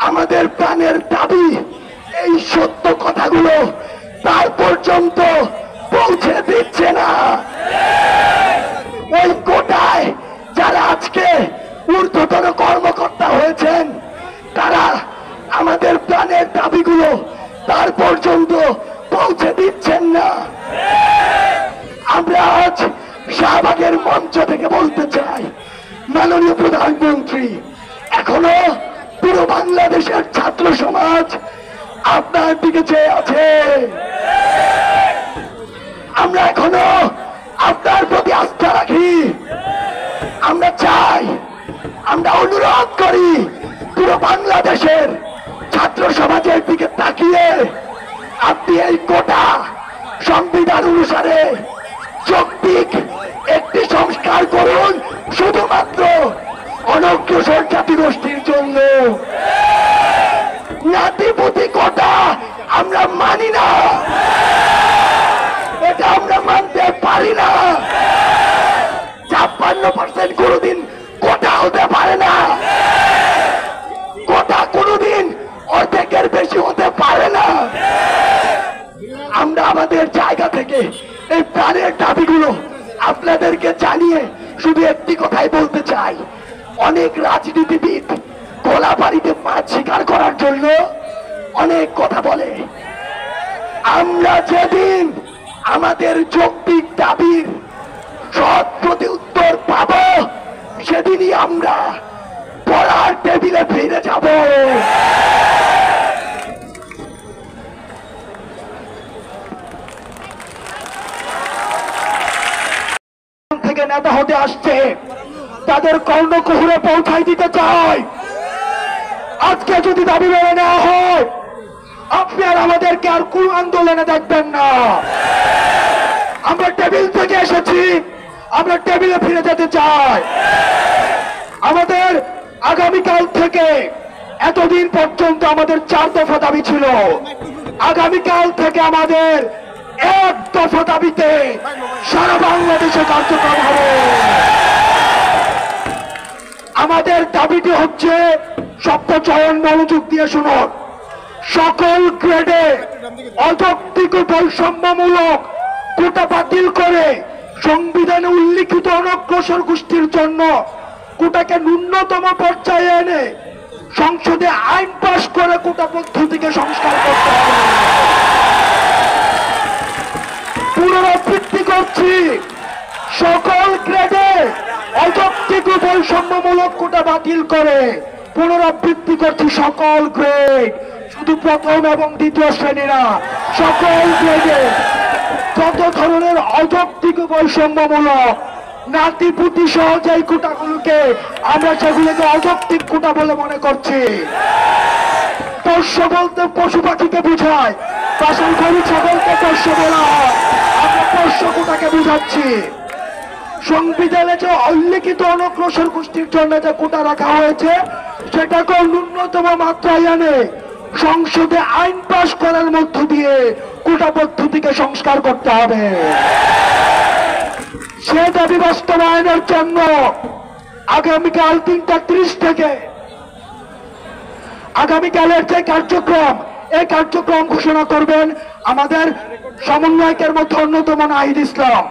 আমাদের প্রাণের দাবি, এই সত্য কথাগুলো তার পর্যন্ত পৌঁছে দিচ্ছে না। ওই কোটায় যারা আজকে ঊর্ধ্বতন কর্মকর্তা হয়েছেন, তারা আমাদের প্রাণের দাবিগুলো তার পর্যন্ত পৌঁছে দিচ্ছেন না। আমরা আজ শাহবাগের মঞ্চ থেকে বলতে চাই, মাননীয় প্রধানমন্ত্রী, এখনো পুরো বাংলাদেশের ছাত্র সমাজ আপনার দিকে চেয়ে আছে। আমরা এখনো আপনার প্রতি আস্থা রাখি। আমরা চাই, আমরা অনুরোধ করি, পুরো বাংলাদেশের ছাত্র সমাজের দিকে তাকিয়ে আপনি এই কোটা সংবিধান অনুসারে যৌক্তিক একটি সংস্কার করুন, শুধুমাত্র অনগ্রসর জাতিগোষ্ঠীর জন্য। নাতিপুতি কোটা আমরা মানি না, এটা আমরা মানতে পারি না। 56% কোনদিন কোটা হতে পারে না, কোটা কোনদিন অর্ধেকের বেশি হতে পারে না। আমরা আমাদের জায়গা থেকে এই প্রাণের দাবিগুলো আপনাদেরকে জানিয়ে শুধু একটি কথাই বলতে চাই, অনেক রাজনীতিবিদ গোলা বাড়িতে মাছ শিকার করার জন্য অনেক কথা বলে। আমরা যেদিন আমাদের যৌক্তিক দাবির সৎ প্রতি উত্তর পাব, সেদিনই আমরা পড়ার টেবিলে ফিরে যাব। থেকে নেতা হতে আসছে, তাদের কর্ণকুহুরে পৌঁছাই দিতে চাই। আজকে যদি দাবি মেনে নেওয়া হয়, আপনি আর আমাদেরকে আর কোন আন্দোলনে দেখবেন না। আমরা টেবিল থেকে এসেছি, আমরা টেবিলে ফিরে যেতে চাই। আমাদের আগামীকাল থেকে, এতদিন পর্যন্ত আমাদের 4 দফা দাবি ছিল, আগামীকাল থেকে আমাদের 1 দফা দাবিতে সারা বাংলাদেশে কার্যক্রম হবে। আমাদের দাবিটি হচ্ছে, শব্দ চয়ন মনোযোগ দিয়ে শুনুন, সকল গ্রেডে অযৌক্তিক ও বৈষম্যমূলক কোটা বাতিল করে সংবিধানে উল্লিখিত অনগ্রসর গোষ্ঠীর জন্য কোটাকে ন্যূনতম পর্যায়ে এনে সংসদে আইন পাশ করে কোটা পদ্ধতিকে সংস্কার করতে হবে। পুনরাবৃত্তি করছি, সকল গ্রেডে অযৌক্তিক ও বৈষম্যমূলক কোটা বাতিল করে, পুনরাবৃত্তি করছি, সকল গ্রেড, শুধু প্রথম এবং দ্বিতীয় শ্রেণীরা, সকল গ্রেডে যত ধরনের অযৌক্তিক ও বৈষম্যমূলক নাতিপুতি সহ যে কোটাগুলোকে আমরা সেগুলোকে অযৌক্তিক কোটা বলে মনে করছি। পোষ্য বলতে পশু পাখিকে বুঝায়, বাসার গরু ছাগলকে পোষ্য বলা হয়, আমরা পোষ্য কোটাকে বুঝাচ্ছি। সংবিধানে যে উল্লিখিত অনগ্রসর গোষ্ঠীর জন্য যে কোটা রাখা হয়েছে, সেটাকে ন্যূনতম মাত্রায় এনে সংসদে আইন পাশ করার মধ্য দিয়ে কোটা পদ্ধতিকে সংস্কার করতে হবে। সে দাবি বাস্তবায়নের জন্য আগামীকাল 3:30 থেকে আগামীকালের যে কার্যক্রম, এই কার্যক্রম ঘোষণা করবেন আমাদের সমন্বয়কের মধ্যে অন্যতম নাহিদ ইসলাম।